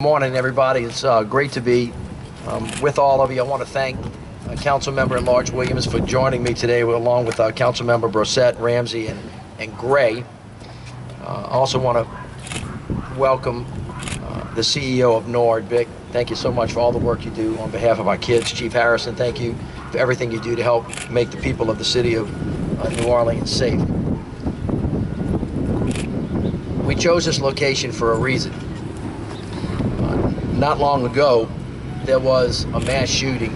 Good morning, everybody. It's great to be with all of you. I want to thank Councilmember at-large Williams for joining me today, along with Councilmember Brissett, Ramsey, and Gray. I also want to welcome the CEO of NORD, Vic. Thank you so much for all the work you do on behalf of our kids. Chief Harrison, thank you for everything you do to help make the people of the city of New Orleans safe. We chose this location for a reason. Not long ago, there was a mass shooting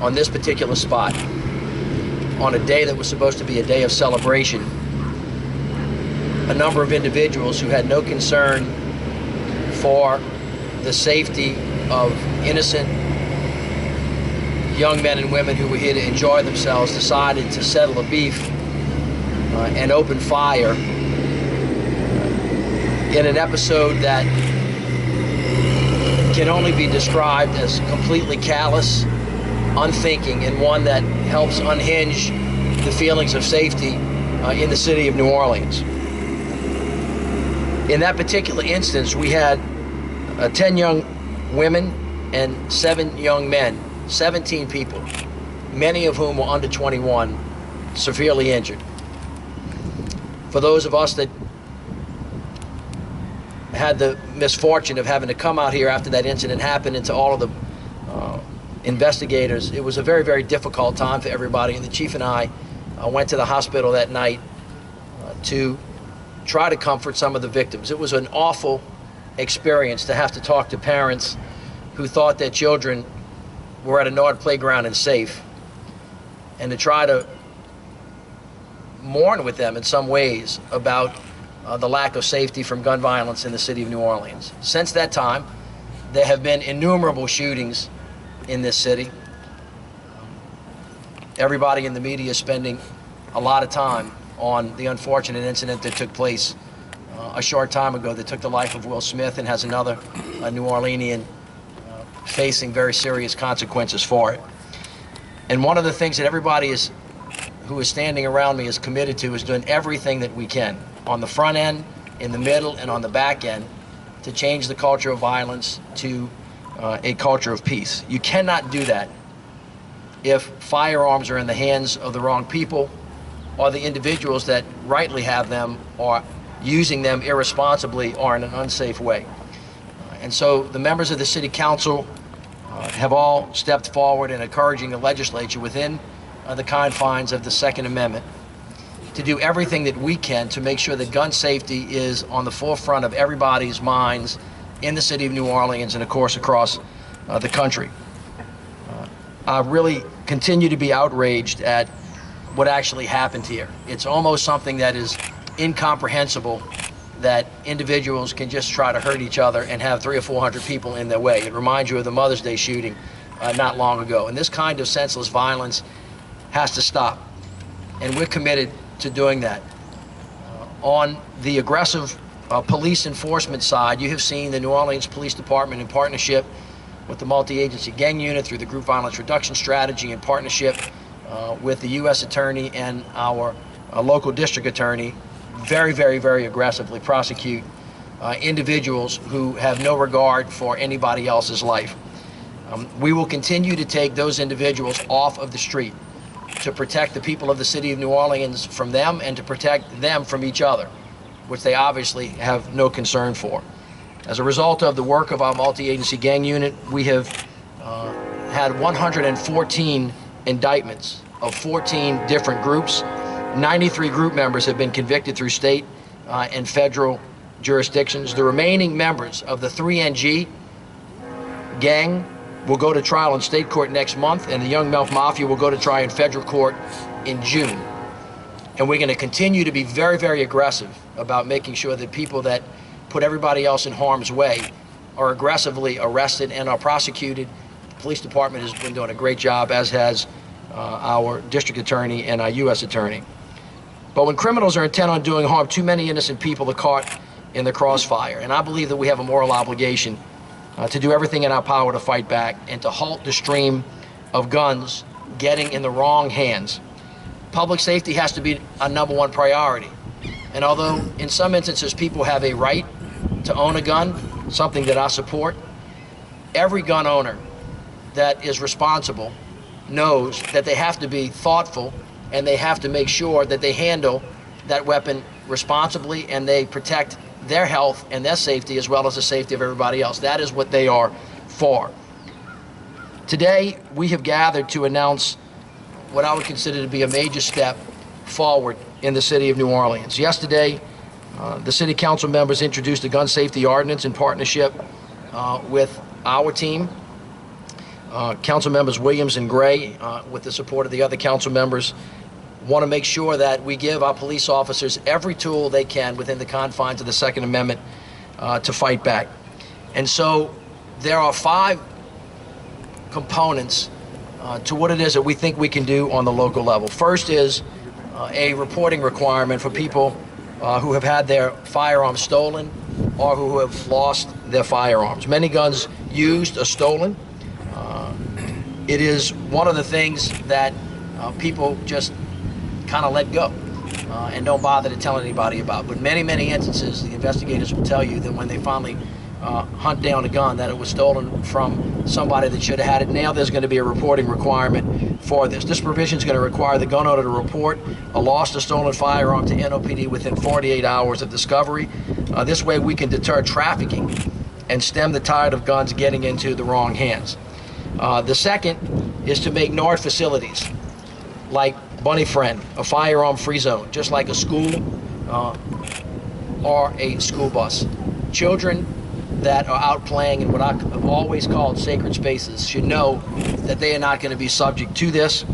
on this particular spot on a day that was supposed to be a day of celebration. A number of individuals who had no concern for the safety of innocent young men and women who were here to enjoy themselves decided to settle a beef and open fire in an episode that can only be described as completely callous, unthinking, and one that helps unhinge the feelings of safety in the city of New Orleans. In that particular instance, we had 10 young women and 7 young men, 17 people, many of whom were under 21, severely injured. For those of us that had the misfortune of having to come out here after that incident happened, and to all of the investigators, it was a very, very difficult time for everybody. And the chief and I went to the hospital that night to try to comfort some of the victims. It was an awful experience to have to talk to parents who thought their children were at a NORD playground and safe, and to try to mourn with them in some ways about the lack of safety from gun violence in the city of New Orleans. Since that time, there have been innumerable shootings in this city. Everybody in the media is spending a lot of time on the unfortunate incident that took place a short time ago that took the life of Will Smith, and has another New Orleanian facing very serious consequences for it. And one of the things that everybody who is standing around me is committed to is doing everything that we can on the front end, in the middle, and on the back end to change the culture of violence to a culture of peace. You cannot do that if firearms are in the hands of the wrong people, or the individuals that rightly have them are using them irresponsibly or in an unsafe way. And so the members of the City Council have all stepped forward in encouraging the legislature within the confines of the Second Amendment to do everything that we can to make sure that gun safety is on the forefront of everybody's minds in the city of New Orleans and, of course, across the country. I really continue to be outraged at what actually happened here. It's almost something that is incomprehensible that individuals can just try to hurt each other and have 300 or 400 people in their way. It reminds you of the Mother's Day shooting not long ago. And this kind of senseless violence has to stop, and we're committed to doing that. On the aggressive police enforcement side, you have seen the New Orleans Police Department, in partnership with the multi-agency gang unit through the group violence reduction strategy, in partnership with the U.S. Attorney and our local district attorney, very, very, very aggressively prosecute individuals who have no regard for anybody else's life. We will continue to take those individuals off of the street to protect the people of the city of New Orleans from them, and to protect them from each other, which they obviously have no concern for. As a result of the work of our multi-agency gang unit, we have had 114 indictments of 14 different groups. 93 group members have been convicted through state and federal jurisdictions. The remaining members of the 3NG gang will go to trial in state court next month, and the Young Melf Mafia will go to trial in federal court in June. And we're going to continue to be very, very aggressive about making sure that people that put everybody else in harm's way are aggressively arrested and are prosecuted. The police department has been doing a great job, as has our district attorney and our U.S. attorney. But when criminals are intent on doing harm, too many innocent people are caught in the crossfire. And I believe that we have a moral obligation to do everything in our power to fight back and to halt the stream of guns getting in the wrong hands. Public safety has to be a #1 priority. And although in some instances people have a right to own a gun, something that I support. Every gun owner that is responsible knows that they have to be thoughtful and they have to make sure that they handle that weapon responsibly and they protect their health and their safety as well as the safety of everybody else. That is what they are for. Today, we have gathered to announce what I would consider to be a major step forward in the city of New Orleans. Yesterday, the city council members introduced the Gun Safety Ordinance in partnership with our team, Councilmembers Williams and Gray, with the support of the other council members. Want to make sure that we give our police officers every tool they can within the confines of the Second Amendment to fight back. And so there are 5 components to what it is that we think we can do on the local level. First is a reporting requirement for people who have had their firearms stolen or who have lost their firearms. Many guns used or stolen. It is one of the things that people just kind of let go and don't bother to tell anybody about. But many, many instances, the investigators will tell you that when they finally hunt down a gun, that it was stolen from somebody that should have had it. Now there's going to be a reporting requirement for this. This provision is going to require the gun owner to report a lost or stolen firearm to NOPD within 48 hours of discovery. This way we can deter trafficking and stem the tide of guns getting into the wrong hands. The second is to make NORD facilities like Bunny Friend a firearm-free zone, just like a school or a school bus. Children that are out playing in what I have always called sacred spaces should know that they are not going to be subject to this,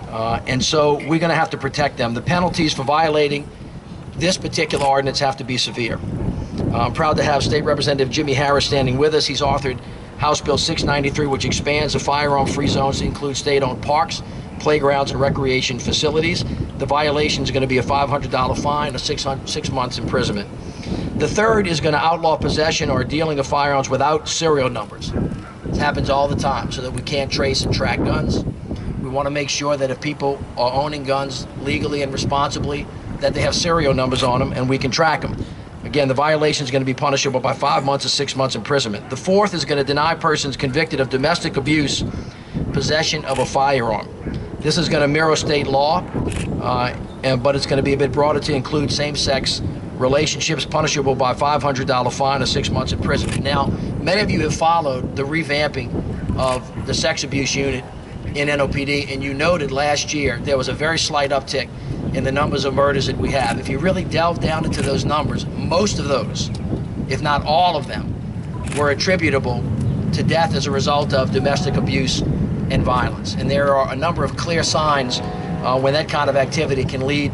and so we're going to have to protect them. The penalties for violating this particular ordinance have to be severe. I'm proud to have State Representative Jimmy Harris standing with us. He's authored House Bill 693, which expands the firearm-free zones to include state-owned parks, playgrounds, and recreation facilities. The violation is going to be a $500 fine or 6 months imprisonment. The third is going to outlaw possession or dealing of firearms without serial numbers. This happens all the time so that we can't trace and track guns. We want to make sure that if people are owning guns legally and responsibly, that they have serial numbers on them and we can track them. Again, the violation is going to be punishable by 5 months or 6 months imprisonment. The fourth is going to deny persons convicted of domestic abuse possession of a firearm. This is going to mirror state law, but it's going to be a bit broader to include same-sex relationships, punishable by $500 fine or 6 months imprisonment. Now, many of you have followed the revamping of the sex abuse unit in NOPD, and you noted last year there was a very slight uptick in the numbers of murders that we have. If you really delve down into those numbers, most of those, if not all of them, were attributable to death as a result of domestic abuse and violence. And there are a number of clear signs when that kind of activity can lead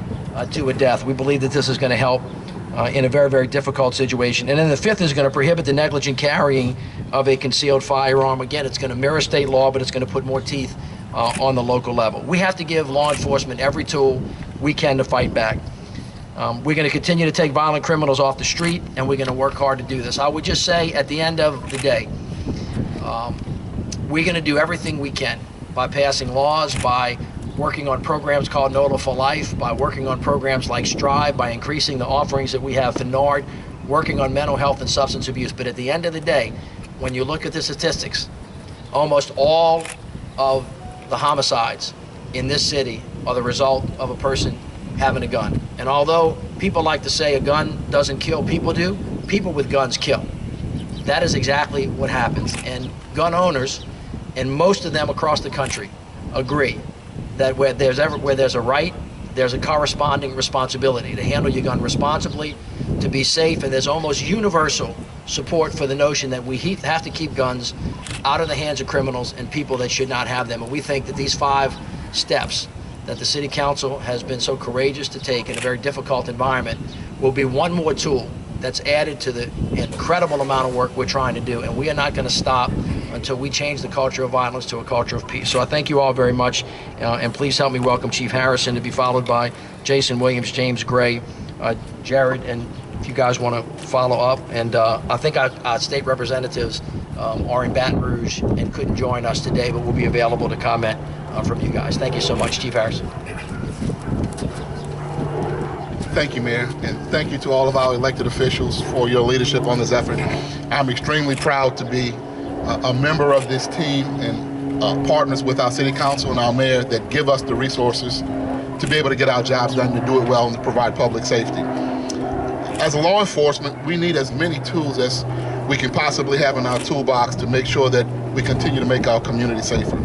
to a death. We believe that this is going to help in a very, very difficult situation. And then the fifth is going to prohibit the negligent carrying of a concealed firearm. Again, it's going to mirror state law, but it's going to put more teeth on the local level. We have to give law enforcement every tool we can to fight back. We're going to continue to take violent criminals off the street, and we're going to work hard to do this. I would just say at the end of the day, we're going to do everything we can by passing laws, by working on programs called NOLA for Life, by working on programs like Strive, by increasing the offerings that we have for NORD, working on mental health and substance abuse. But at the end of the day, when you look at the statistics, almost all of the homicides in this city are the result of a person having a gun. And although people like to say a gun doesn't kill, people do, people with guns kill. That is exactly what happens. And gun owners, and most of them across the country, agree that where there's a right, there's a corresponding responsibility to handle your gun responsibly, to be safe, and there's almost universal support for the notion that we have to keep guns out of the hands of criminals and people that should not have them. And we think that these 5 steps that the City Council has been so courageous to take in a very difficult environment will be one more tool that's added to the incredible amount of work we're trying to do. And we are not going to stop until we change the culture of violence to a culture of peace. So I thank you all very much, and please help me welcome Chief Harrison, to be followed by Jason Williams, James Gray, Jared, and if you guys want to follow up. And I think our state representatives are in Baton Rouge and couldn't join us today, but will be available to comment from you guys. Thank you so much, Chief Harrison. Thank you, Mayor, and thank you to all of our elected officials for your leadership on this effort. I'm extremely proud to be a member of this team and partners with our city council and our mayor that give us the resources to be able to get our jobs done, to do it well, and to provide public safety. As a law enforcement, we need as many tools as we can possibly have in our toolbox to make sure that we continue to make our community safer.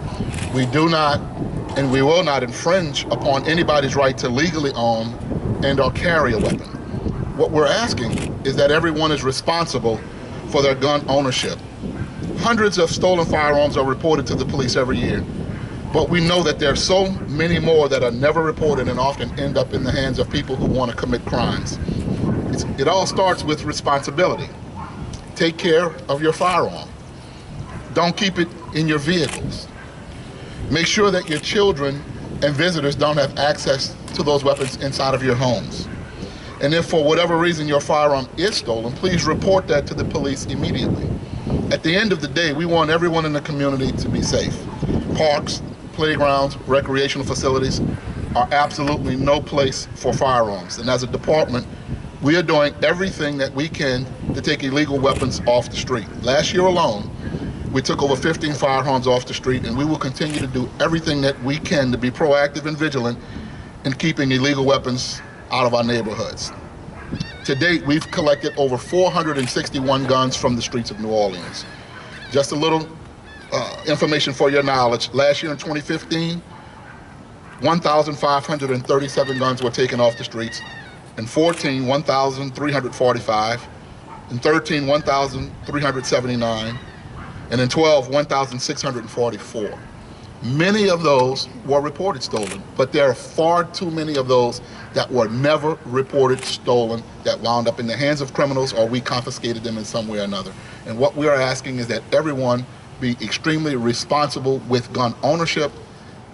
We do not and we will not infringe upon anybody's right to legally own and or carry a weapon. What we're asking is that everyone is responsible for their gun ownership. Hundreds of stolen firearms are reported to the police every year, but we know that there are so many more that are never reported and often end up in the hands of people who want to commit crimes. It all starts with responsibility. Take care of your firearm. Don't keep it in your vehicles. Make sure that your children and visitors don't have access to those weapons inside of your homes. And if for whatever reason your firearm is stolen, please report that to the police immediately. At the end of the day, we want everyone in the community to be safe. Parks, playgrounds, recreational facilities are absolutely no place for firearms. And as a department, we are doing everything that we can to take illegal weapons off the street. Last year alone, we took over 15 firearms off the street, and we will continue to do everything that we can to be proactive and vigilant in keeping illegal weapons out of our neighborhoods. To date, we've collected over 461 guns from the streets of New Orleans. Just a little information for your knowledge. Last year in 2015, 1,537 guns were taken off the streets. In 14, 1,345. In 13, 1,379. And in 12, 1,644. Many of those were reported stolen, but there are far too many of those that were never reported stolen that wound up in the hands of criminals, or we confiscated them in some way or another. And what we are asking is that everyone be extremely responsible with gun ownership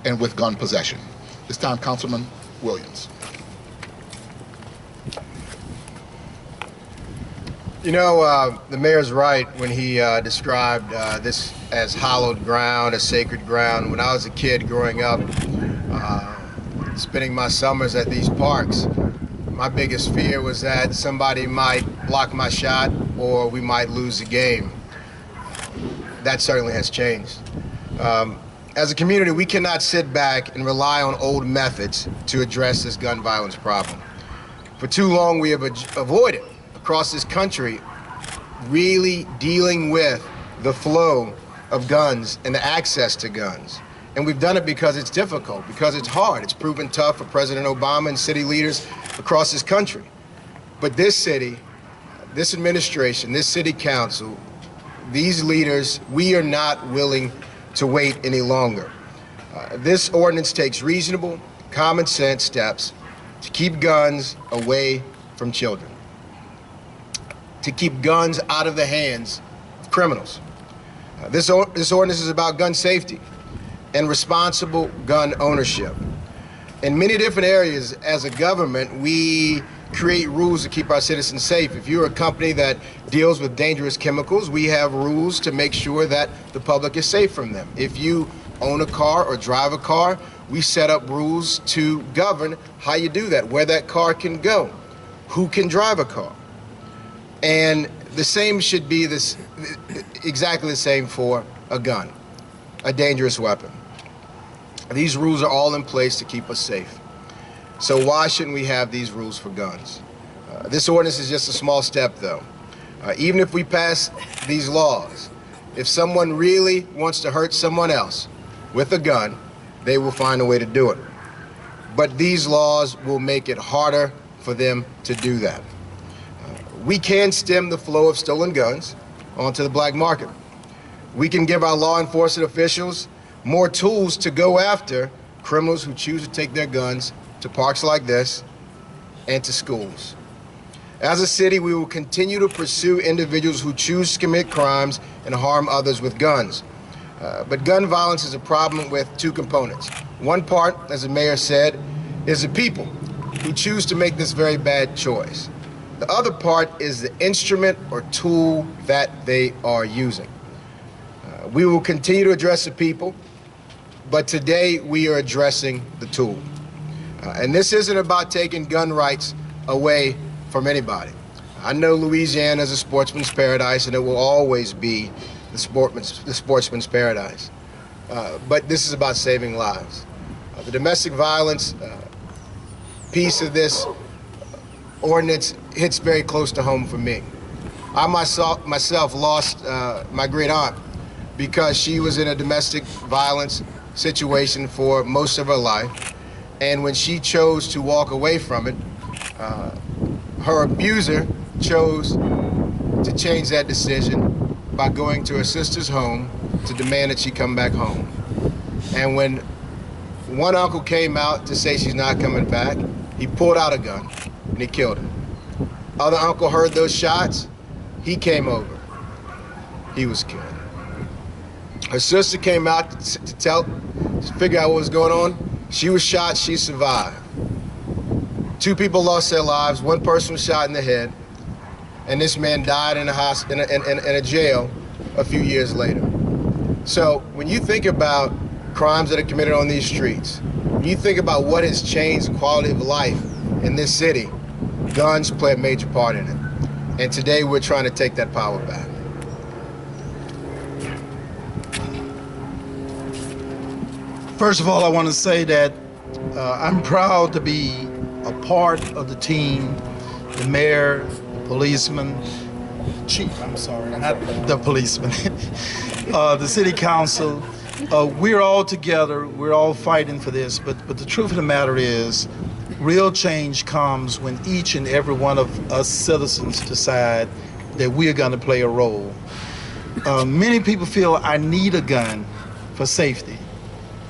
and with gun possession. This time, Councilman Williams. You know, the mayor's right when he described this as hallowed ground, as sacred ground. When I was a kid growing up, spending my summers at these parks, my biggest fear was that somebody might block my shot or we might lose the game. That certainly has changed. As a community, we cannot sit back and rely on old methods to address this gun violence problem. For too long, we have avoided across this country really dealing with the flow of guns and the access to guns. And we've done it because it's difficult, because it's hard. It's proven tough for President Obama and city leaders across this country. But this city, this administration, this city council, these leaders, we are not willing to wait any longer. This ordinance takes reasonable, common sense steps to keep guns away from children, to keep guns out of the hands of criminals. This ordinance is about gun safety and responsible gun ownership. In many different areas, as a government, we create rules to keep our citizens safe. If you're a company that deals with dangerous chemicals, we have rules to make sure that the public is safe from them. If you own a car or drive a car, we set up rules to govern how you do that, where that car can go, who can drive a car. And the same should be exactly the same for a gun, a dangerous weapon. These rules are all in place to keep us safe. So why shouldn't we have these rules for guns? This ordinance is just a small step, though. Even if we pass these laws, if someone really wants to hurt someone else with a gun, they will find a way to do it. But these laws will make it harder for them to do that. We can stem the flow of stolen guns onto the black market. We can give our law enforcement officials more tools to go after criminals who choose to take their guns to parks like this and to schools. As a city, we will continue to pursue individuals who choose to commit crimes and harm others with guns. But gun violence is a problem with two components. One part, as the mayor said, is the people who choose to make this very bad choice. The other part is the instrument or tool that they are using. We will continue to address the people, but today we are addressing the tool. And this isn't about taking gun rights away from anybody. I know Louisiana is a sportsman's paradise, and it will always be the sportsman's paradise. But this is about saving lives. The domestic violence piece of this ordinance hits very close to home for me. I myself lost my great aunt because she was in a domestic violence situation for most of her life. And when she chose to walk away from it, her abuser chose to change that decision by going to her sister's home to demand that she come back home. And when one uncle came out to say she's not coming back, he pulled out a gun and he killed her. Other uncle heard those shots, he came over, he was killed. Her sister came out to figure out what was going on. She was shot, she survived. 2 people lost their lives, 1 person was shot in the head, and this man died in a jail a few years later. So when you think about crimes that are committed on these streets, when you think about what has changed the quality of life in this city, guns play a major part in it. And today we're trying to take that power back. First of all, I want to say that I'm proud to be a part of the team, the mayor, the policeman, chief, I'm sorry, not the policeman, the city council. We're all together, we're all fighting for this, but the truth of the matter is, real change comes when each and every one of us citizens decide that we're going to play a role. Many people feel I need a gun for safety.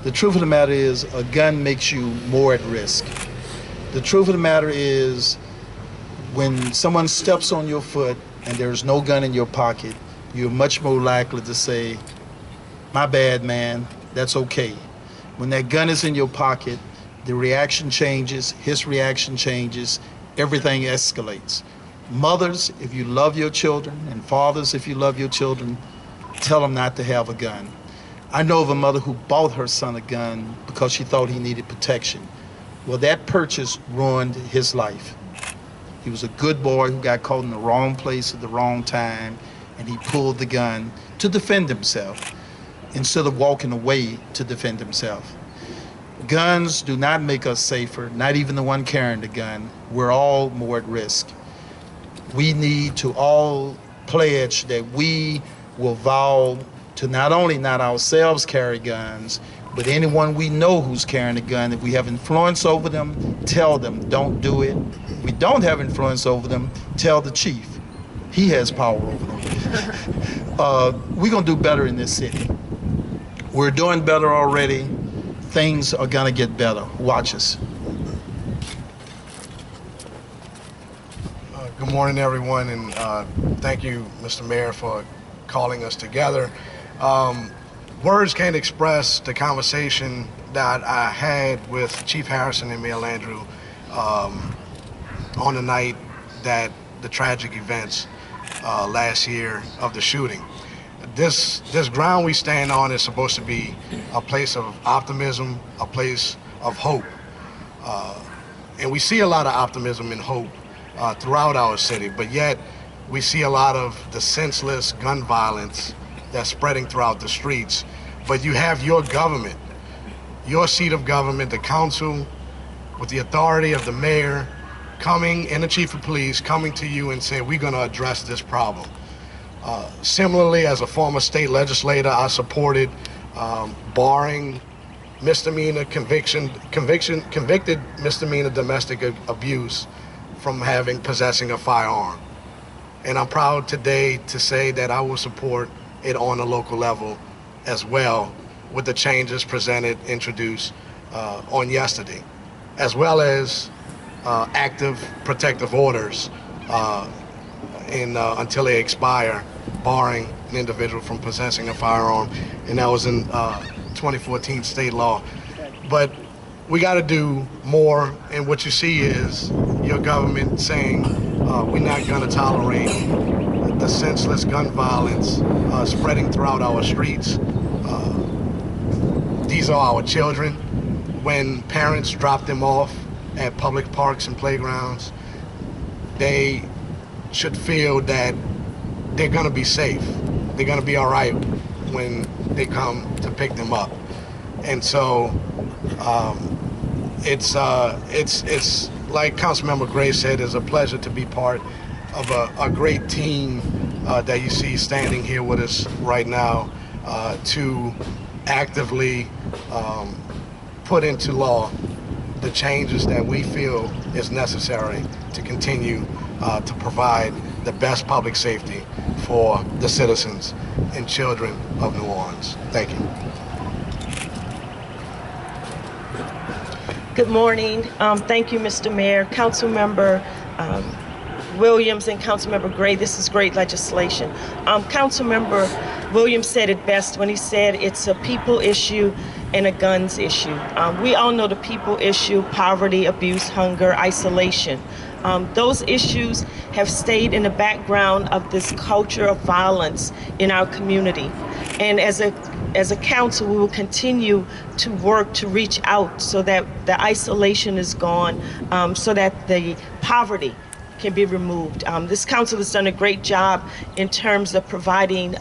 The truth of the matter is, a gun makes you more at risk. The truth of the matter is, when someone steps on your foot and there's no gun in your pocket, you're much more likely to say, "My bad, man, that's okay." When that gun is in your pocket, the reaction changes, his reaction changes, everything escalates. Mothers, if you love your children, and fathers, if you love your children, tell them not to have a gun. I know of a mother who bought her son a gun because she thought he needed protection. Well, that purchase ruined his life. He was a good boy who got caught in the wrong place at the wrong time, and he pulled the gun to defend himself instead of walking away to defend himself. Guns do not make us safer, not even the one carrying the gun. We're all more at risk. We need to all pledge that we will vow to not only not ourselves carry guns, but anyone we know who's carrying a gun. If we have influence over them, tell them, don't do it. If we don't have influence over them, tell the chief. He has power over them. We're gonna do better in this city. We're doing better already. Things are gonna get better. Watch us. Good morning, everyone, and thank you, Mr. Mayor, for calling us together. Words can't express the conversation that I had with Chief Harrison and Mayor Landrieu on the night that the tragic events last year of the shooting. This ground we stand on is supposed to be a place of optimism, a place of hope. And we see a lot of optimism and hope throughout our city, but yet we see a lot of the senseless gun violence that's spreading throughout the streets. But you have your government, your seat of government, the council, with the authority of the mayor, coming, and the chief of police, coming to you and saying, we're gonna address this problem. Similarly, as a former state legislator, I supported barring misdemeanor convicted misdemeanor domestic abuse from possessing a firearm. And I'm proud today to say that I will support it on a local level as well, with the changes introduced on yesterday, as well as active protective orders until they expire, barring an individual from possessing a firearm, and that was in 2014 state law. But we got to do more, and what you see is your government saying we're not going to tolerate the senseless gun violence spreading throughout our streets. These are our children. When parents drop them off at public parks and playgrounds, they should feel that they're going to be safe. They're going to be all right when they come to pick them up. And so it's like Councilmember Gray said, it's a pleasure to be part of a great team that you see standing here with us right now to actively put into law the changes that we feel is necessary to continue to provide the best public safety for the citizens and children of New Orleans. Thank you. Good morning. Thank you, Mr. Mayor, Councilmember Williams and Councilmember Gray. This is great legislation. Councilmember Williams said it best when he said it's a people issue and a guns issue. We all know the people issue: poverty, abuse, hunger, isolation. Those issues have stayed in the background of this culture of violence in our community. And as a council, we will continue to work to reach out so that the isolation is gone, so that the poverty can be removed. This council has done a great job in terms of providing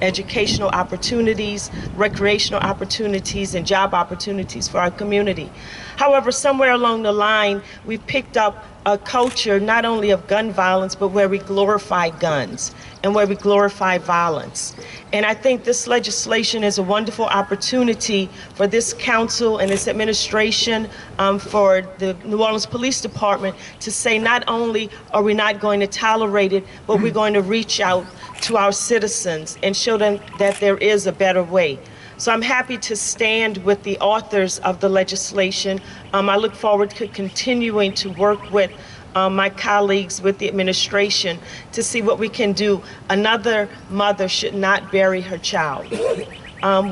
educational opportunities, recreational opportunities, and job opportunities for our community. However, somewhere along the line, we've picked up a culture not only of gun violence, but where we glorify guns and where we glorify violence. And I think this legislation is a wonderful opportunity for this council and its administration, for the New Orleans Police Department to say not only are we not going to tolerate it, but we're going to reach out to our citizens and show them that there is a better way. So I'm happy to stand with the authors of the legislation. I look forward to continuing to work with my colleagues with the administration to see what we can do. Another mother should not bury her child.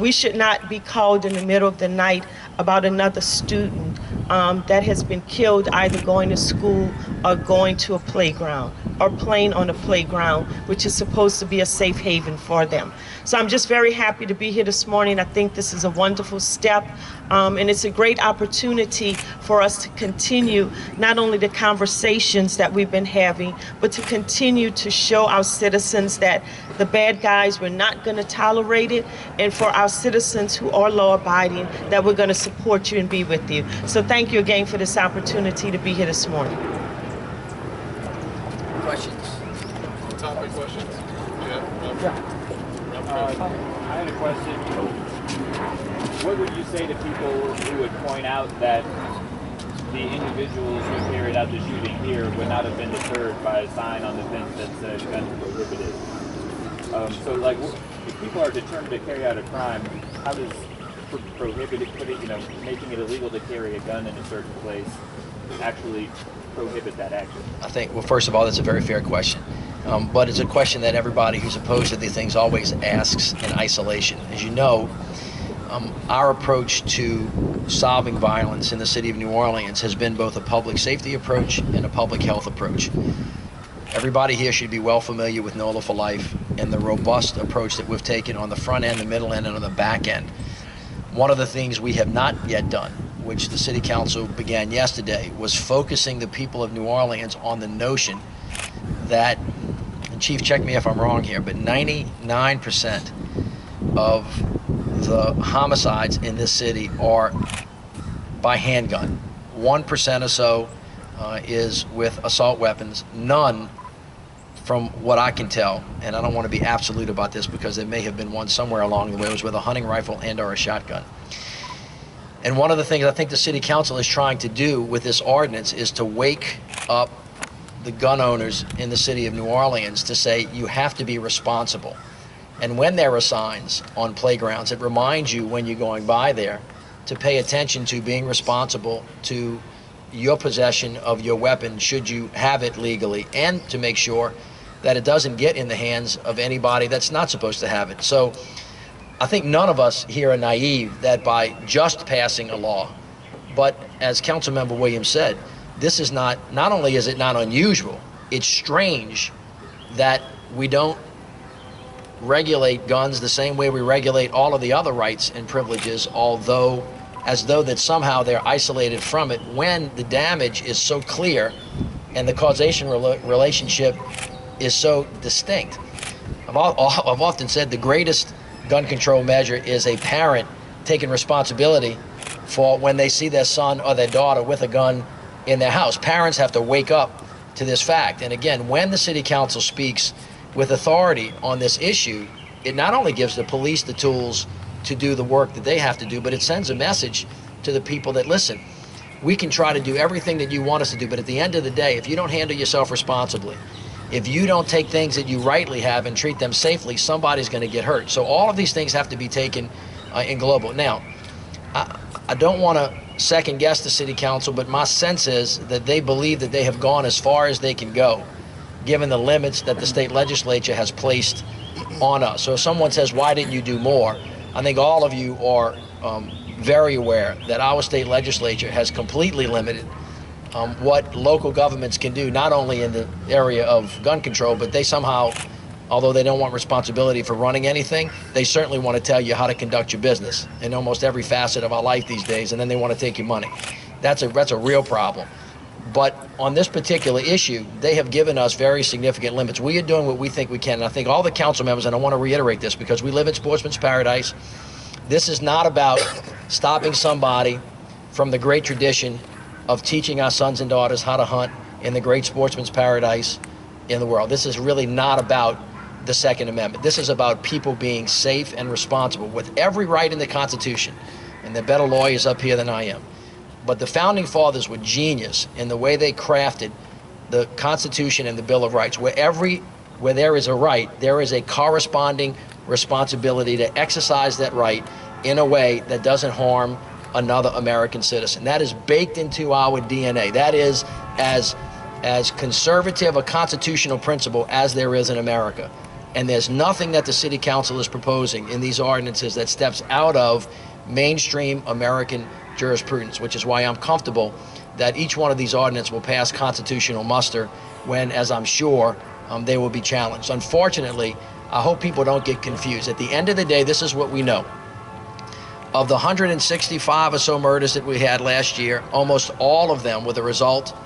We should not be called in the middle of the night about another student that has been killed either going to school or going to a playground or playing on a playground, which is supposed to be a safe haven for them. So I'm just very happy to be here this morning. I think this is a wonderful step, and it's a great opportunity for us to continue not only the conversations that we've been having, but to continue to show our citizens that the bad guys, we're not going to tolerate it, and for our citizens who are law-abiding, that we're going to support you and be with you. So thank you again for this opportunity to be here this morning. Questions? Topic questions? I had a question. What would you say to people who would point out that the individuals who carried out the shooting here would not have been deterred by a sign on the fence that said "gun prohibited"? So, like, if people are determined to carry out a crime, how does prohibit it, making it illegal to carry a gun in a certain place actually prohibit that action? I think, well, first of all, that's a very fair question. But it's a question that everybody who's opposed to these things always asks in isolation. As you know, our approach to solving violence in the city of New Orleans has been both a public safety approach and a public health approach. Everybody here should be well familiar with NOLA for Life and the robust approach that we've taken on the front end, the middle end, and on the back end. One of the things we have not yet done, which the City Council began yesterday, was focusing the people of New Orleans on the notion that, and Chief, check me if I'm wrong here, but 99% of the homicides in this city are by handgun. 1% or so is with assault weapons. None, from what I can tell, and I don't want to be absolute about this because there may have been one somewhere along the way, was with a hunting rifle and or a shotgun. And one of the things I think the City Council is trying to do with this ordinance is to wake up the gun owners in the city of New Orleans to say you have to be responsible. And when there are signs on playgrounds, it reminds you when you're going by there to pay attention to being responsible to your possession of your weapon should you have it legally, and to make sure that it doesn't get in the hands of anybody that's not supposed to have it. So I think none of us here are naive that by just passing a law, but as Councilmember Williams said, this is not only is it not unusual, it's strange that we don't regulate guns the same way we regulate all of the other rights and privileges, as though that somehow they're isolated from it when the damage is so clear and the causation relationship is so distinct. I've often said the greatest gun control measure is a parent taking responsibility for when they see their son or their daughter with a gun in their house. Parents have to wake up to this fact. And again, when the city council speaks with authority on this issue, it not only gives the police the tools to do the work that they have to do, but it sends a message to the people that listen. We can try to do everything that you want us to do, but at the end of the day, if you don't handle yourself responsibly, if you don't take things that you rightly have and treat them safely, somebody's going to get hurt. So all of these things have to be taken in global. Now, I don't want to second guess the city council, but my sense is that they believe that they have gone as far as they can go, given the limits that the state legislature has placed on us. So if someone says, why didn't you do more? I think all of you are very aware that our state legislature has completely limited what local governments can do, not only in the area of gun control, but they somehow, although they don't want responsibility for running anything, they certainly want to tell you how to conduct your business in almost every facet of our life these days, and then they want to take your money. That's a real problem. But on this particular issue, they have given us very significant limits. We are doing what we think we can, and I think all the council members, and I want to reiterate this because we live in sportsman's paradise, this is not about stopping somebody from the great tradition of teaching our sons and daughters how to hunt in the great sportsman's paradise in the world. This is really not about the Second Amendment. This is about people being safe and responsible with every right in the Constitution. And they're better lawyers up here than I am. But the Founding Fathers were genius in the way they crafted the Constitution and the Bill of Rights. Where there is a right, there is a corresponding responsibility to exercise that right in a way that doesn't harm another American citizen. That is baked into our DNA. That is as conservative a constitutional principle as there is in America. And there's nothing that the city council is proposing in these ordinances that steps out of mainstream American jurisprudence, which is why I'm comfortable that each one of these ordinances will pass constitutional muster when, as I'm sure, they will be challenged. Unfortunately, I hope people don't get confused. At the end of the day, this is what we know. Of the 165 or so murders that we had last year, almost all of them were the result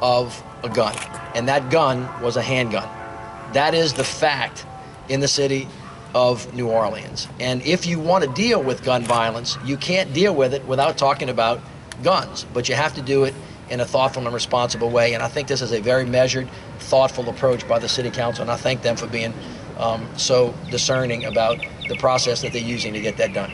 of a gun. And that gun was a handgun. That is the fact in the city of New Orleans. And if you want to deal with gun violence, you can't deal with it without talking about guns. But you have to do it in a thoughtful and responsible way. And I think this is a very measured, thoughtful approach by the city council. And I thank them for being so discerning about the process that they're using to get that done.